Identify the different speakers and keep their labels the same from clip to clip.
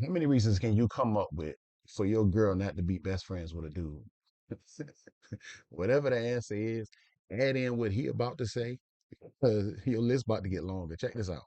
Speaker 1: How many reasons can you come up with for your girl not to be best friends with a dude? Whatever the answer is, add in what he about to say. Your list about to get longer. Check this out.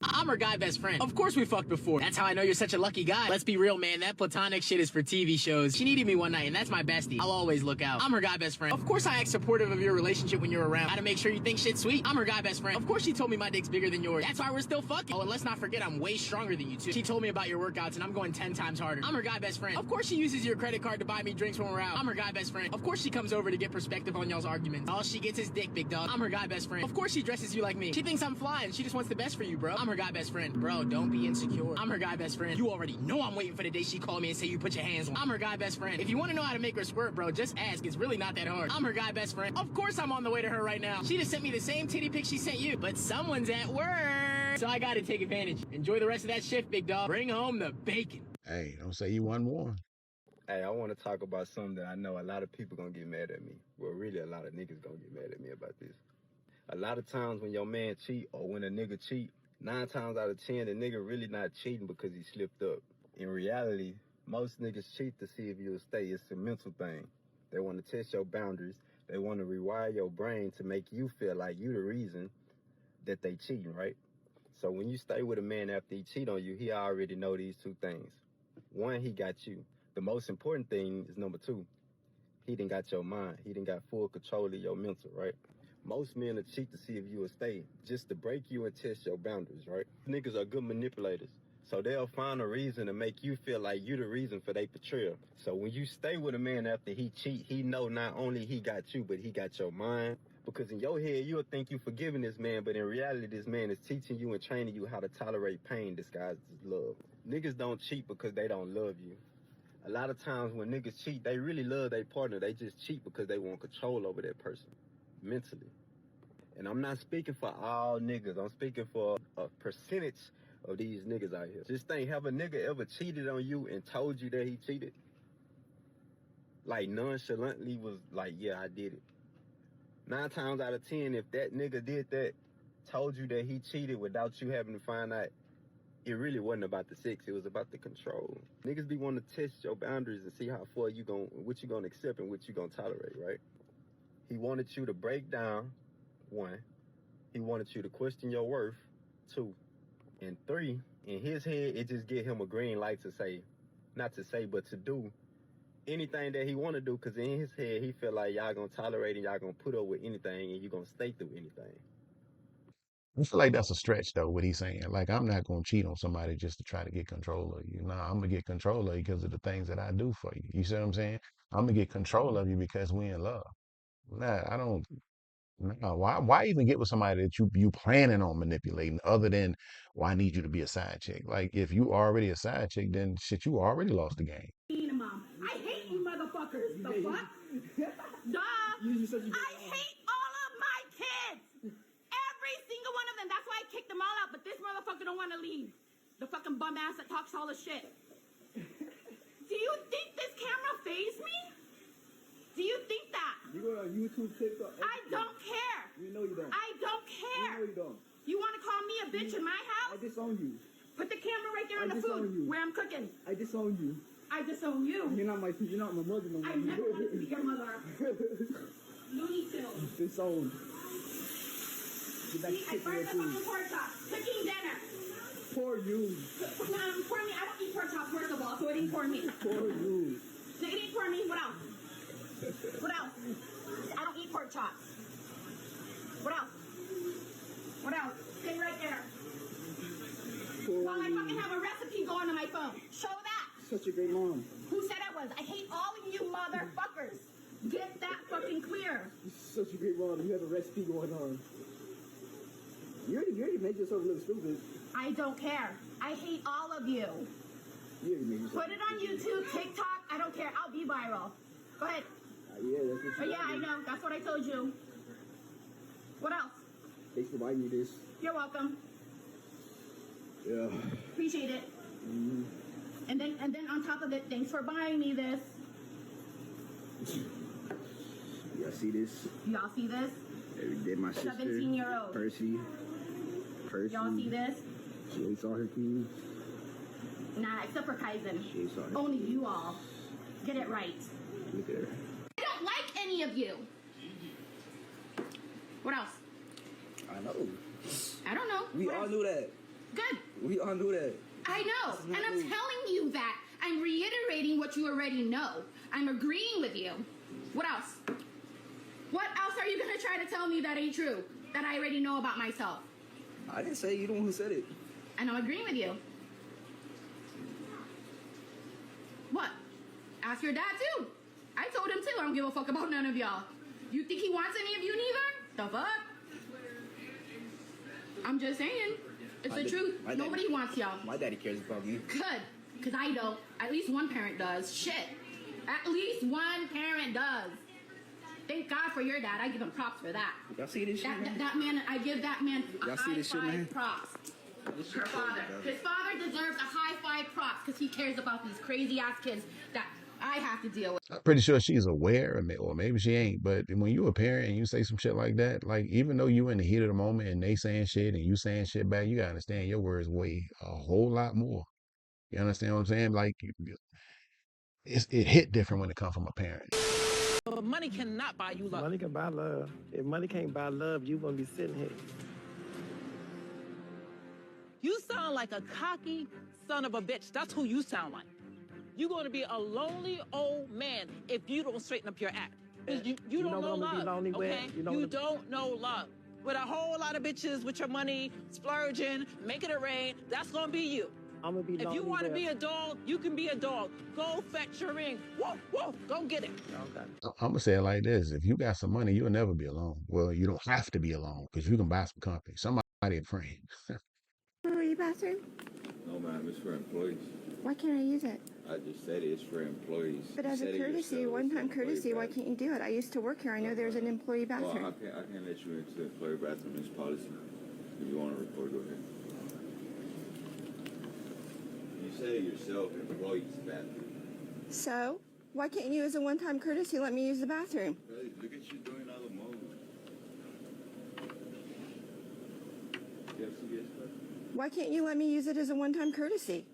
Speaker 2: I'm her guy best friend. Of course we fucked before. That's how I know you're such a lucky guy. Let's be real, man. That platonic shit is for TV shows. She needed me one night, and that's my bestie. I'll always look out. I'm her guy best friend. Of course I act supportive of your relationship when you're around. Gotta make sure you think shit's sweet. I'm her guy best friend. Of course she told me my dick's bigger than yours. That's why we're still fucking. Oh, and let's not forget I'm way stronger than you too. She told me about your workouts, and I'm going 10 times harder. I'm her guy best friend. Of course she uses your credit card to buy me drinks when we're out. I'm her guy best friend. Of course she comes over to get perspective on y'all's arguments. All she gets is dick, big dog. I'm her guy best friend. Of course she dresses you like me. She thinks I'm fly, and she just wants the best for you, bro. I'm her guy best friend. Bro, don't be insecure. I'm her guy best friend. You already know I'm waiting for the day she call me and say you put your hands on. I'm her guy best friend. If you want to know how to make her squirt, bro, just ask. It's really not that hard. I'm her guy best friend. Of course I'm on the way to her right now. She just sent me the same titty pic she sent you, but someone's at work. So I gotta take advantage. Enjoy the rest of that shift, big dog. Bring home the bacon.
Speaker 1: Hey, don't say you won one.
Speaker 3: Hey, I want to talk about something that I know a lot of people gonna get mad at me. Well, really, a lot of niggas gonna get mad at me about this. A lot of times when your man cheat or when a nigga cheat, 9 times out of 10, the nigga really not cheating because he slipped up. In reality, most niggas cheat to see if you'll stay. It's a mental thing. They want to test your boundaries. They want to rewire your brain to make you feel like you the reason that they cheating, right? So when you stay with a man after he cheat on you, he already know these 2 things. 1, he got you. The most important thing is number 2. He done got your mind. He done got full control of your mental, right? Most men will cheat to see if you will stay, just to break you and test your boundaries, right? Niggas are good manipulators. So they'll find a reason to make you feel like you the reason for their betrayal. So when you stay with a man after he cheat, he know not only he got you, but he got your mind. Because in your head, you'll think you forgiving this man, but in reality, this man is teaching you and training you how to tolerate pain disguised as love. Niggas don't cheat because they don't love you. A lot of times when niggas cheat, they really love their partner. They just cheat because they want control over that person mentally. And I'm not speaking for all niggas. I'm speaking for a percentage of these niggas out here. Just think, have a nigga ever cheated on you and told you that he cheated? Like nonchalantly was like, yeah, I did it. 9 times out of 10, if that nigga did that, told you that he cheated without you having to find out, it really wasn't about the sex, it was about the control. Niggas be wanting to test your boundaries and see how far what you gonna accept and what you gonna tolerate, right? He wanted you to break down, 1. He wanted you to question your worth, 2. And 3, in his head, it just gave him a green light to say, not to say, but to do anything that he want to do, because in his head, he feel like y'all gonna tolerate and y'all gonna put up with anything and you gonna stay through anything.
Speaker 1: I feel like that's a stretch though, what he's saying. Like, I'm not gonna cheat on somebody just to try to get control of you. Nah, I'm gonna get control of you because of the things that I do for you. You see what I'm saying? I'm gonna get control of you because we in love. Nah, I don't. Nah, why even get with somebody that you planning on manipulating other than, well, I need you to be a side chick. Like, if you already a side chick, then shit, you already lost the game.
Speaker 4: Mom. I hate you motherfuckers. The fuck? Duh. I hate all of my kids. Every single one of them. That's why I kicked them all out. But this motherfucker don't want to leave. The fucking bum ass that talks all the shit. Do you think this camera phased me? Do you think that?
Speaker 5: You go on YouTube, TikTok.
Speaker 4: I don't care.
Speaker 5: You know you don't.
Speaker 4: I don't care.
Speaker 5: You know you don't.
Speaker 4: You want to call me a bitch in my
Speaker 5: I
Speaker 4: house?
Speaker 5: disown you.
Speaker 4: Put the camera right there on
Speaker 5: I
Speaker 4: the
Speaker 5: disown
Speaker 4: food
Speaker 5: you.
Speaker 4: where I'm cooking.
Speaker 5: I disown you.
Speaker 4: I disown you.
Speaker 5: You're not my mother no more.
Speaker 4: I never wanted to be your mother. Looney Tunes.
Speaker 5: Disowned. Get back
Speaker 4: See, I
Speaker 5: to
Speaker 4: burned
Speaker 5: your
Speaker 4: the
Speaker 5: food.
Speaker 4: fucking pork chop. Cooking dinner.
Speaker 5: For you.
Speaker 4: Pour me. I don't eat pork chops, first of all, so it ain't for me.
Speaker 5: For you.
Speaker 4: No, it ain't for me. What else? What else? I don't eat pork chops. What else? What else? Stay right there. While I fucking have a recipe going on my phone. Show that.
Speaker 5: Such a great mom.
Speaker 4: Who said I was? I hate all of you motherfuckers. Get that fucking clear.
Speaker 5: You're such a great mom. You have a recipe going on. You already made yourself look stupid.
Speaker 4: I don't care. I hate all of you.
Speaker 5: You already made yourself.
Speaker 4: Put it on YouTube, TikTok. I don't care. I'll be viral. Go ahead.
Speaker 5: Yeah, that's what
Speaker 4: Oh,
Speaker 5: you
Speaker 4: yeah, I know. That's what I told you. What else?
Speaker 5: Thanks for buying me this.
Speaker 4: You're welcome.
Speaker 5: Yeah.
Speaker 4: Appreciate it.
Speaker 5: Mm-hmm.
Speaker 4: And then on top of it, thanks for buying me this.
Speaker 5: Y'all see this?
Speaker 4: Y'all see this?
Speaker 5: Every day my sister.
Speaker 4: 17-year-old.
Speaker 5: Percy.
Speaker 4: Y'all see this?
Speaker 5: She ate all her keys.
Speaker 4: Nah, except for Kaizen.
Speaker 5: She's on it.
Speaker 4: Only you all. Get it right.
Speaker 5: Look at her.
Speaker 4: I don't like any of you. What else?
Speaker 5: I know.
Speaker 4: I don't know.
Speaker 5: We
Speaker 4: What
Speaker 5: all
Speaker 4: else?
Speaker 5: knew that.
Speaker 4: Good.
Speaker 5: We all knew that.
Speaker 4: I know.
Speaker 5: This is
Speaker 4: And
Speaker 5: not
Speaker 4: I'm
Speaker 5: me.
Speaker 4: telling you that. I'm reiterating what you already know. I'm agreeing with you. What else? What else are you going to try to tell me that ain't true? That I already know about myself?
Speaker 5: I didn't say you the one who said it.
Speaker 4: And I'm agreeing with you. What? Ask your dad too. I told him too. I don't give a fuck about none of y'all. You think he wants any of you neither? The fuck? I'm just saying. It's the truth. Nobody wants y'all.
Speaker 5: My daddy cares about you.
Speaker 4: Good. Because I don't. At least one parent does. Shit. At least one parent does. Thank God for your dad. I give him props for that.
Speaker 5: Y'all see this shit, man?
Speaker 4: That man, I give that man a
Speaker 5: Y'all see
Speaker 4: high
Speaker 5: this shit,
Speaker 4: five
Speaker 5: man?
Speaker 4: props.
Speaker 5: This
Speaker 4: Her
Speaker 5: shit
Speaker 4: father.
Speaker 5: crazy,
Speaker 4: His father deserves a high five props because he cares about these crazy ass kids that I have to deal with.
Speaker 1: I'm pretty sure she's aware, or maybe she ain't. But when you a parent and you say some shit like that, like even though you in the heat of the moment and they saying shit and you saying shit back, you gotta understand your words weigh a whole lot more. You understand what I'm saying? Like it hit different when it comes from a parent.
Speaker 6: But money cannot buy you love.
Speaker 7: Money can buy love. If money can't buy love, you gonna be sitting here.
Speaker 6: You sound like a cocky son of a bitch. That's who you sound like. You're going to be a lonely old man if you don't straighten up your act. 'Cause you don't know
Speaker 7: what I'm gonna be
Speaker 6: love,
Speaker 7: lonely with?
Speaker 6: okay?
Speaker 7: You know
Speaker 6: You
Speaker 7: what-
Speaker 6: don't know love. With a whole lot of bitches with your money, splurging, making it rain, that's going to be you.
Speaker 7: I'm gonna be
Speaker 6: If
Speaker 7: lonely
Speaker 6: you want to
Speaker 7: with-
Speaker 6: be a dog, you can be a dog. Go fetch your ring. Whoa, whoa, go get it.
Speaker 7: Okay.
Speaker 1: I'm gonna say it like this: if you got some money, you'll never be alone. Well, you don't have to be alone because you can buy some company. Somebody a friend.
Speaker 8: Employee bathroom?
Speaker 3: No, ma'am, it's for employees.
Speaker 8: Why can't I use it?
Speaker 3: I just said it's for employees.
Speaker 8: But
Speaker 3: You
Speaker 8: as a
Speaker 3: said it
Speaker 8: courtesy,
Speaker 3: yourself,
Speaker 8: one
Speaker 3: it's
Speaker 8: time
Speaker 3: an employee
Speaker 8: courtesy, why
Speaker 3: bathroom.
Speaker 8: can't you do it? I used to work here. I know there's an employee
Speaker 3: Well,
Speaker 8: bathroom.
Speaker 3: I can't let you into the employee bathroom. It's policy. If you want to report, go ahead. You said it yourself, employees bathroom.
Speaker 8: So, why can't you, as a one-time courtesy, let me use the bathroom?
Speaker 3: Hey, look at you doing all the moves. You have CBS card?
Speaker 8: Why can't you let me use it as a one-time courtesy?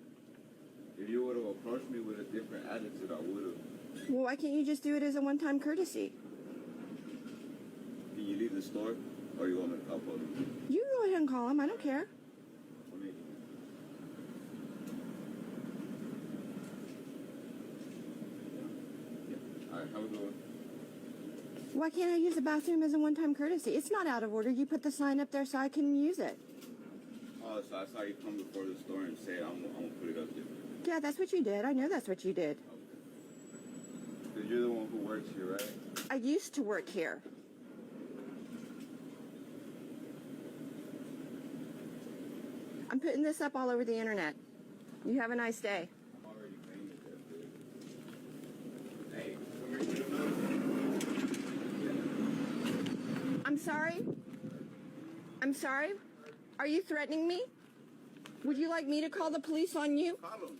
Speaker 3: If you would have approached me with a different attitude, I would have.
Speaker 8: Well, why can't you just do it as a one-time courtesy?
Speaker 3: Can you leave the store, or you want me to call police?
Speaker 8: You go ahead and call him. I don't care.
Speaker 3: I mean, yeah. All right, have a good one.
Speaker 8: Why can't I use the bathroom as a one-time courtesy? It's not out of order. You put the sign up there so I can use it.
Speaker 3: Oh, so I saw you come before the store and said, I'm gonna put it up there.
Speaker 8: Yeah, that's what you did. I know that's what you did.
Speaker 3: Because you're the one who works here, right?
Speaker 8: I used to work here. I'm putting this up all over the internet. You have a nice day.
Speaker 3: I'm already paying it that big. Hey, come here, you know?
Speaker 8: I'm sorry? I'm sorry? Are you threatening me? Would you like me to call the police on you
Speaker 3: Call him.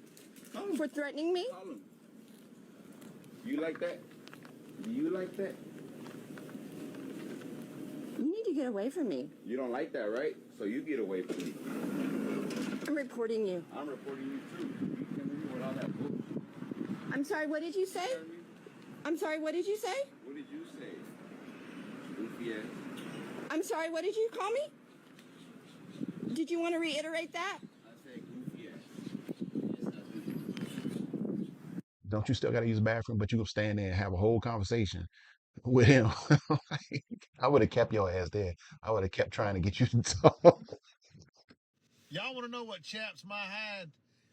Speaker 3: Call him.
Speaker 8: for threatening me?
Speaker 3: Call him. You like that? Do you like that?
Speaker 8: You need to get away from me.
Speaker 3: You don't like that, right? So you get away from me.
Speaker 8: I'm reporting you.
Speaker 3: I'm reporting you too. You came in here with all that bull.
Speaker 8: I'm sorry, what did you say? I'm sorry, what did you say?
Speaker 3: What did you say? Goofy ass.
Speaker 8: I'm sorry, what did you call me? Did you want to reiterate that?
Speaker 3: I said goofy ass.
Speaker 1: Don't you still gotta use the bathroom, but you can stand there and have a whole conversation with him? Like, I would have kept your ass there. I would have kept trying to get you to talk.
Speaker 9: Y'all want to know what chaps my hide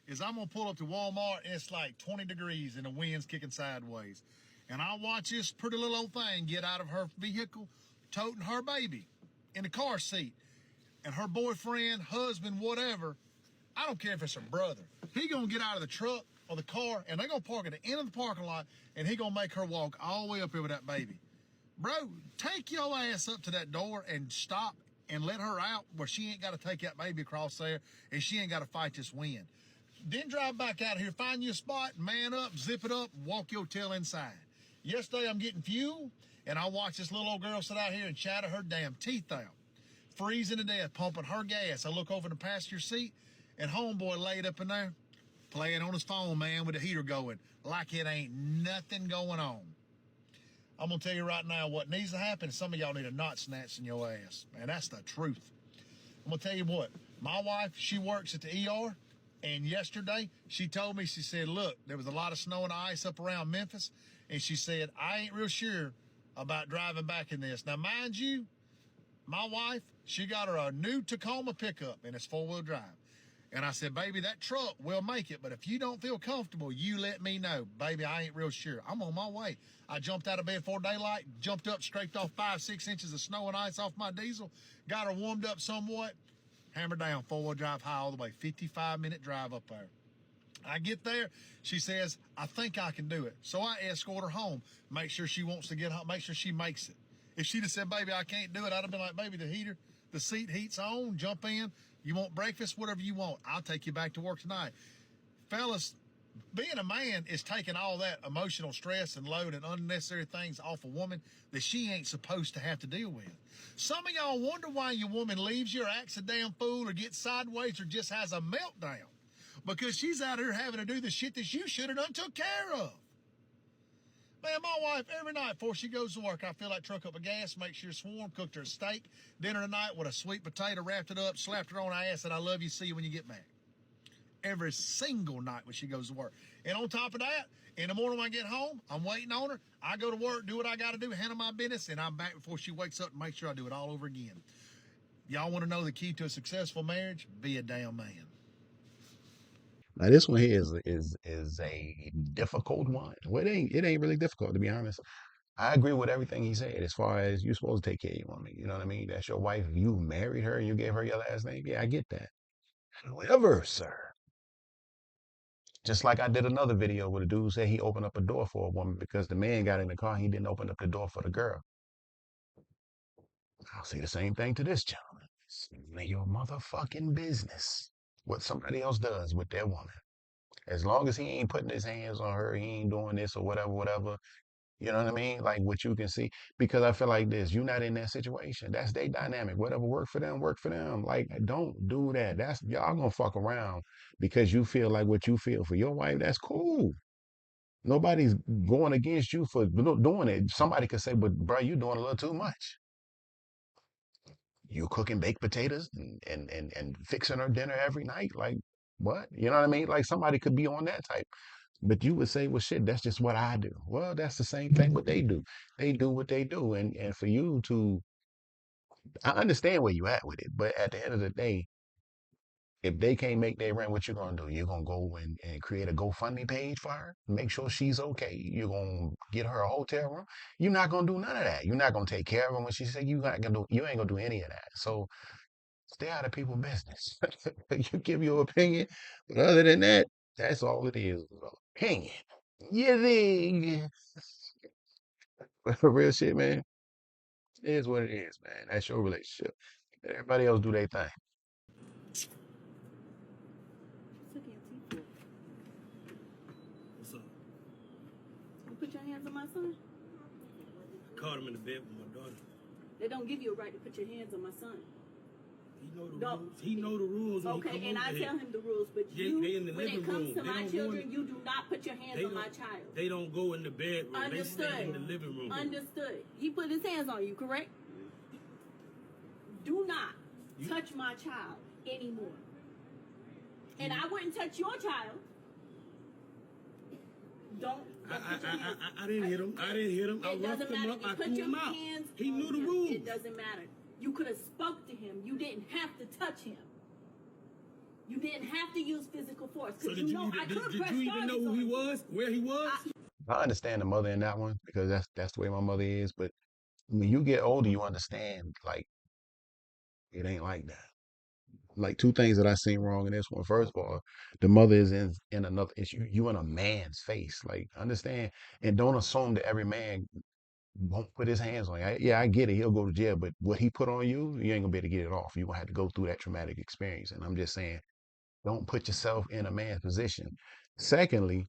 Speaker 9: is? I'm going to pull up to Walmart. It's like 20 degrees and the wind's kicking sideways. And I watch this pretty little old thing get out of her vehicle, toting her baby in the car seat. And her boyfriend, husband, whatever, I don't care if it's her brother, he going to get out of the truck or the car and they going to park at the end of the parking lot and he going to make her walk all the way up here with that baby. Bro, take your ass up to that door and stop and let her out where she ain't got to take that baby across there and she ain't got to fight this wind. Then drive back out here, find you a spot, man up, zip it up, walk your tail inside. Yesterday I'm getting fuel and I watch this little old girl sit out here and chatter her damn teeth out. Freezing to death, pumping her gas. I look over in the passenger seat and homeboy laid up in there, playing on his phone, man, with the heater going, like it ain't nothing going on. I'm gonna tell you right now what needs to happen is some of y'all need a knot snatched in your ass. Man, that's the truth. I'm gonna tell you what, my wife, she works at the ER, and yesterday she told me, she said, look, there was a lot of snow and ice up around Memphis, and she said, I ain't real sure about driving back in this. Now, mind you, my wife, she got her a new Tacoma pickup, and it's 4-wheel drive. And I said, baby, that truck will make it, but if you don't feel comfortable, you let me know. Baby, I ain't real sure. I'm on my way. I jumped out of bed before daylight, jumped up, scraped off 5-6 inches of snow and ice off my diesel, got her warmed up somewhat, hammered down, 4-wheel drive high all the way, 55-minute drive up there. I get there, she says, I think I can do it. So I escort her home, make sure she wants to get home, make sure she makes it. If she'd have said, baby, I can't do it, I'd have been like, baby, the seat heat's on, jump in. You want breakfast, whatever you want. I'll take you back to work tonight. Fellas, being a man is taking all that emotional stress and load and unnecessary things off a woman that she ain't supposed to have to deal with. Some of y'all wonder why your woman leaves you or acts a damn fool or gets sideways or just has a meltdown. Because she's out here having to do the shit that you should have done took care of. Man, my wife, every night before she goes to work, I feel like truck up a gas, make sure it's warm, cooked her a steak, dinner tonight with a sweet potato, wrapped it up, slapped her on the ass, and I love you, see you when you get back. Every single night when she goes to work. And on top of that, in the morning when I get home, I'm waiting on her. I go to work, do what I got to do, handle my business, and I'm back before she wakes up and make sure I do it all over again. Y'all want to know the key to a successful marriage? Be a damn man.
Speaker 1: Now this one here is a difficult one. Well, it ain't really difficult, to be honest. I agree with everything he said as far as you're supposed to take care of your woman. You know what I mean? That's your wife. You married her and you gave her your last name. Yeah, I get that. However, sir, just like I did another video where the dude said he opened up a door for a woman because the man got in the car, he didn't open up the door for the girl. I'll say the same thing to this gentleman. It's none of your motherfucking business what somebody else does with their woman. As long as he ain't putting his hands on her, he ain't doing this or whatever, whatever. You know what I mean? Like what you can see. Because I feel like this, you're not in that situation. That's their dynamic. Whatever work for them, work for them. Like, don't do that. That's y'all gonna fuck around because you feel like what you feel for your wife. That's cool. Nobody's going against you for doing it. Somebody could say, but bro, you doing a little too much. You cooking baked potatoes and fixing her dinner every night. Like, what? You know what I mean? Like somebody could be on that type. But you would say, well, shit, that's just what I do. Well, that's the same thing what they do. They do what they do. And for you to, I understand where you at with it, but at the end of the day, if they can't make their rent, what you gonna do? You're gonna go and create a GoFundMe page for her, make sure she's okay. You're gonna get her a hotel room. You're not gonna do none of that. You're not gonna take care of her when she say you ain't gonna do any of that. So stay out of people's business. You give your opinion, but other than that, that's all it is. Opinion. You think? Real shit, man. It is what it is, man. That's your relationship. Let everybody else do their thing.
Speaker 5: What's up?
Speaker 4: You put your hands on my son?
Speaker 5: I caught him in the bed with my daughter.
Speaker 4: They don't give you a right to put your hands on my son.
Speaker 5: He know the rules. He know the rules.
Speaker 4: Okay, and I tell him the rules, but
Speaker 5: They in the
Speaker 4: when
Speaker 5: living
Speaker 4: it comes
Speaker 5: room.
Speaker 4: to
Speaker 5: They
Speaker 4: my
Speaker 5: don't
Speaker 4: children,
Speaker 5: go in-
Speaker 4: you do not put your hands on my child.
Speaker 5: They don't go in the bedroom.
Speaker 4: Understood.
Speaker 5: They stay in the living room.
Speaker 4: Understood. He put his hands on you, correct? Do not touch my child anymore. And I wouldn't touch your child. Don't.
Speaker 5: I didn't hit him. I didn't hit him. I
Speaker 4: It
Speaker 5: roughed
Speaker 4: doesn't
Speaker 5: him
Speaker 4: matter.
Speaker 5: up.
Speaker 4: You
Speaker 5: I
Speaker 4: put
Speaker 5: threw
Speaker 4: your
Speaker 5: him out.
Speaker 4: hands
Speaker 5: He
Speaker 4: on
Speaker 5: knew the
Speaker 4: him.
Speaker 5: rules.
Speaker 4: It doesn't matter. You could have spoke to him. You didn't have to touch him. You didn't have to use physical force.
Speaker 5: So
Speaker 4: Because
Speaker 5: did you even know who he was? Where he was?
Speaker 1: I understand the mother in that one because that's the way my mother is. But when you get older, you understand like it ain't like that. Like two things that I seen wrong in this one. First of all, the mother is in another issue. You in a man's face. Like understand and don't assume that every man won't put his hands on you. Yeah, I get it. He'll go to jail, but what he put on you, you ain't gonna be able to get it off. You're gonna have to go through that traumatic experience. And I'm just saying, don't put yourself in a man's position. Secondly,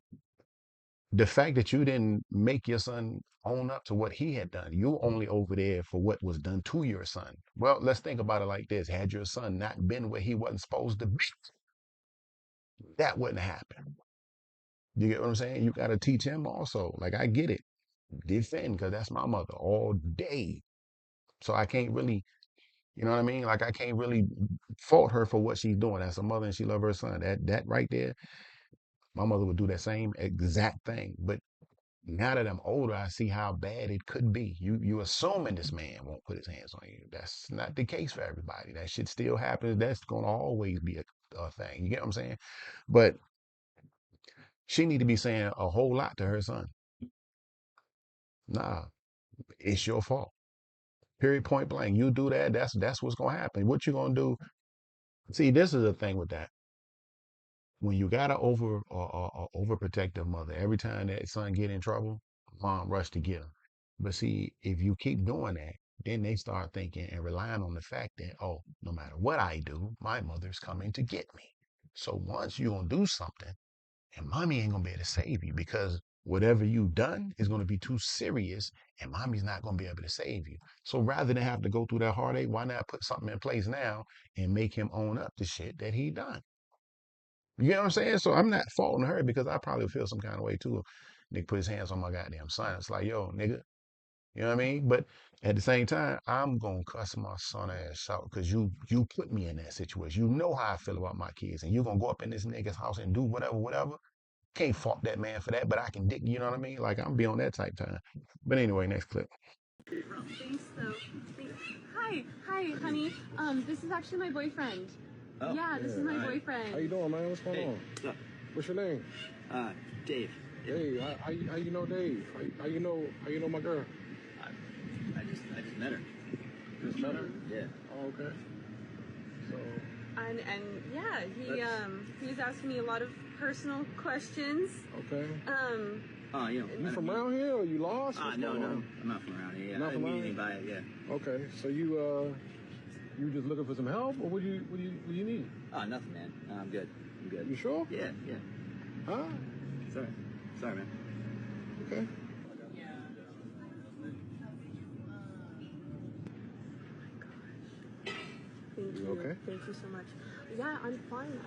Speaker 1: the fact that you didn't make your son own up to what he had done, you only over there for what was done to your son. Well, let's think about it like this. Had your son not been where he wasn't supposed to be, that wouldn't happen. You get what I'm saying? You got to teach him also. Like, I get it. Defend, because that's my mother all day. So I can't really, you know what I mean? Like, I can't really fault her for what she's doing as a mother and she love her son. That right there, my mother would do that same exact thing. But now that I'm older, I see how bad it could be. You assuming this man won't put his hands on you. That's not the case for everybody. That shit still happens. That's gonna always be a thing. You get what I'm saying? But she need to be saying a whole lot to her son. Nah, it's your fault. Period, point blank. You do that, that's what's gonna happen. What you gonna do? See, this is the thing with that. When you got a overprotective mother, every time that son get in trouble, mom rush to get him. But see, if you keep doing that, then they start thinking and relying on the fact that, oh, no matter what I do, my mother's coming to get me. So once you gonna do something, and mommy ain't gonna be able to save you because whatever you done is gonna be too serious, and mommy's not gonna be able to save you. So rather than have to go through that heartache, why not put something in place now and make him own up to shit that he done? You know what I'm saying? So I'm not faulting her because I probably feel some kind of way too. Nigga put his hands on my goddamn son. It's like, yo, nigga, you know what I mean? But at the same time, I'm gonna cuss my son ass out because you put me in that situation. You know how I feel about my kids, and you're gonna go up in this nigga's house and do whatever. Can't fault that man for that, but I can dick, you know what I mean? Like I'm be on that type time. But anyway, next clip.
Speaker 4: Thanks, though. Thanks. Hi, honey. This is actually my boyfriend.
Speaker 5: Oh,
Speaker 4: yeah, this is my boyfriend.
Speaker 5: How you doing, man? What's going on?
Speaker 10: Look,
Speaker 5: What's your name?
Speaker 10: Dave.
Speaker 5: Dave. How you know Dave? How you know my girl?
Speaker 10: I just met her.
Speaker 5: Just met her?
Speaker 10: Yeah.
Speaker 5: Oh, okay. So.
Speaker 4: And yeah, he was asking me a lot of personal questions.
Speaker 5: Okay.
Speaker 10: You
Speaker 5: from around here or you lost?
Speaker 10: No, I'm not from around here.
Speaker 5: Not
Speaker 10: I
Speaker 5: from around
Speaker 10: immediately
Speaker 5: here?
Speaker 10: buy it. Yeah.
Speaker 5: Okay. So you just looking for some help, or what do you need?
Speaker 10: Oh, nothing, man. No, I'm good.
Speaker 5: You sure?
Speaker 10: Yeah.
Speaker 5: Huh?
Speaker 10: Sorry, man.
Speaker 5: Okay.
Speaker 4: Thank you.
Speaker 5: Okay?
Speaker 4: Thank you so much. Yeah, I'm fine.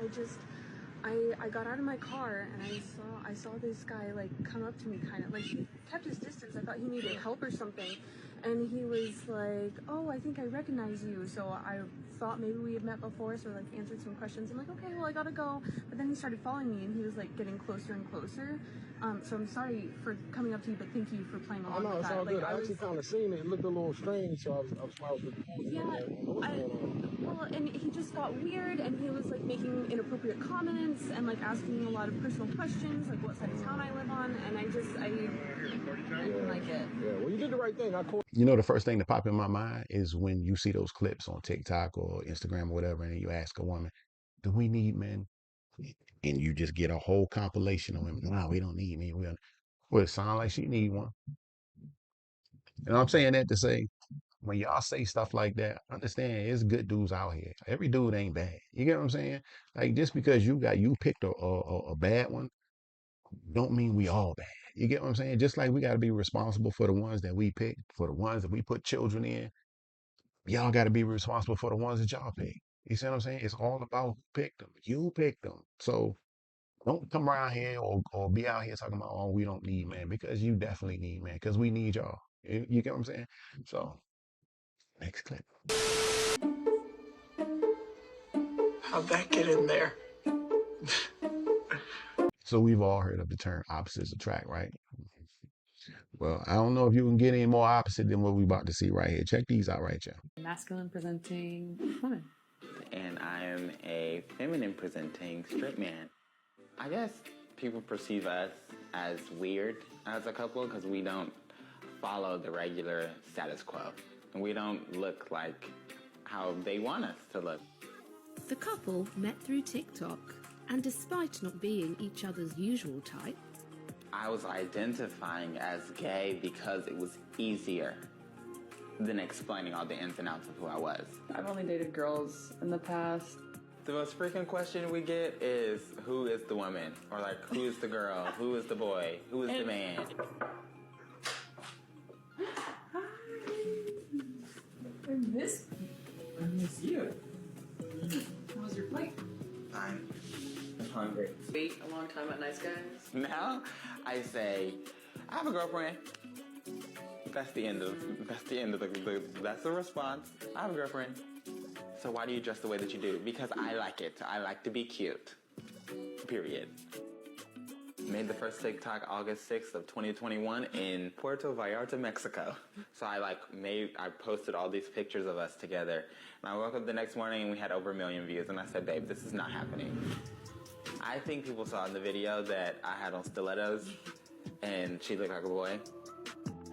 Speaker 4: I got out of my car and I saw this guy like come up to me kind of like he kept his distance. I thought he needed help or something. And he was like, oh, I think I recognize you. So I thought maybe we had met before, so I like answered some questions. I'm like, okay, well I gotta go. But then he started following me and he was like getting closer and closer. So I'm sorry for coming up to you, but thank you for playing along with that.
Speaker 5: It's all good. I actually kind of seen it. It looked a little strange, so I was
Speaker 4: yeah, well, and he just got weird, and he was like making inappropriate comments and like asking me a lot of personal questions, like what side of town I live on, and I didn't like it.
Speaker 5: Yeah, well, you did the right thing. I caught.
Speaker 1: You know, the first thing that pop in my mind is when you see those clips on TikTok or Instagram or whatever, and you ask a woman, do we need men? And you just get a whole compilation of women. No, we don't need men. Well, it sounds like she need one. And I'm saying that to say, when y'all say stuff like that, understand it's good dudes out here. Every dude ain't bad. You get what I'm saying? Like just because you picked a bad one, don't mean we all bad. You get what I'm saying? Just like we got to be responsible for the ones that we pick, for the ones that we put children in. Y'all got to be responsible for the ones that y'all pick. You see what I'm saying? It's all about who picked them. You picked them. So don't come around here or be out here talking about, oh, we don't need men, because you definitely need men, because we need y'all. You get what I'm saying? So, next clip.
Speaker 11: How'd that get in there?
Speaker 1: So we've all heard of the term opposites attract, right? Well, I don't know if you can get any more opposite than what we're about to see right here. Check these out right here.
Speaker 12: Masculine presenting woman.
Speaker 13: And I am a feminine presenting straight man. I guess people perceive us as weird as a couple because we don't follow the regular status quo. And we don't look like how they want us to look.
Speaker 14: The couple met through TikTok, and despite not being each other's usual type,
Speaker 13: I was identifying as gay because it was easier than explaining all the ins and outs of who I was.
Speaker 12: I've only dated girls in the past.
Speaker 13: The most frequent question we get is, who is the woman? Or like, who is the girl? Who is the boy? Who is the man?
Speaker 12: I miss you. I miss you. How was your flight?
Speaker 13: Fine. hungry.
Speaker 12: Wait a long time at Nice Guys.
Speaker 13: Now I say, I have a girlfriend. That's the end of that's the response. I have a girlfriend. So why do you dress the way that you do? Because I like it. I like to be cute. Period. Made the first TikTok August 6th of 2021 in Puerto Vallarta, Mexico. So I posted all these pictures of us together. And I woke up the next morning and we had over 1 million views. And I said, babe, this is not happening. I think people saw in the video that I had on stilettos and she looked like a boy.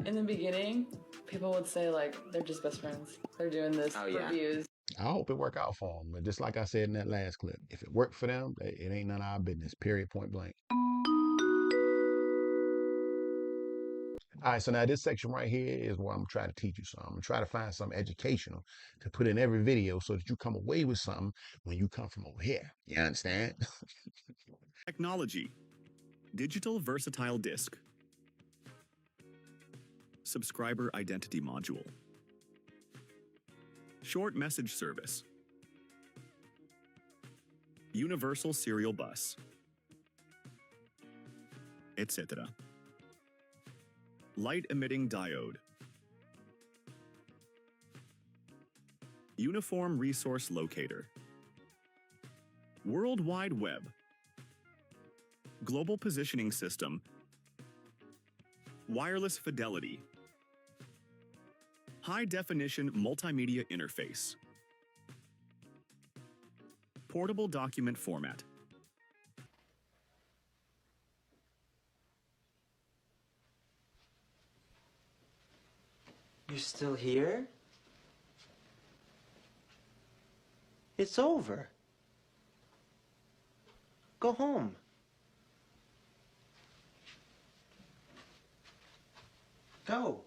Speaker 12: In the beginning, people would say, like, they're just best friends. They're doing this for views.
Speaker 1: I hope it work out for them. But just like I said in that last clip, if it worked for them, it ain't none of our business, period, point blank. All right, so now this section right here is what I'm trying to teach you. So I'm going to try to find something educational to put in every video so that you come away with something when you come from over here. You understand?
Speaker 15: Technology. Digital versatile disk. Subscriber identity module. Short message service. Universal serial bus. Etc. Light emitting diode. Uniform resource locator. World Wide Web. Global positioning system. Wireless fidelity. High definition multimedia interface. Portable document format.
Speaker 16: You're still here? It's over. Go home. Go.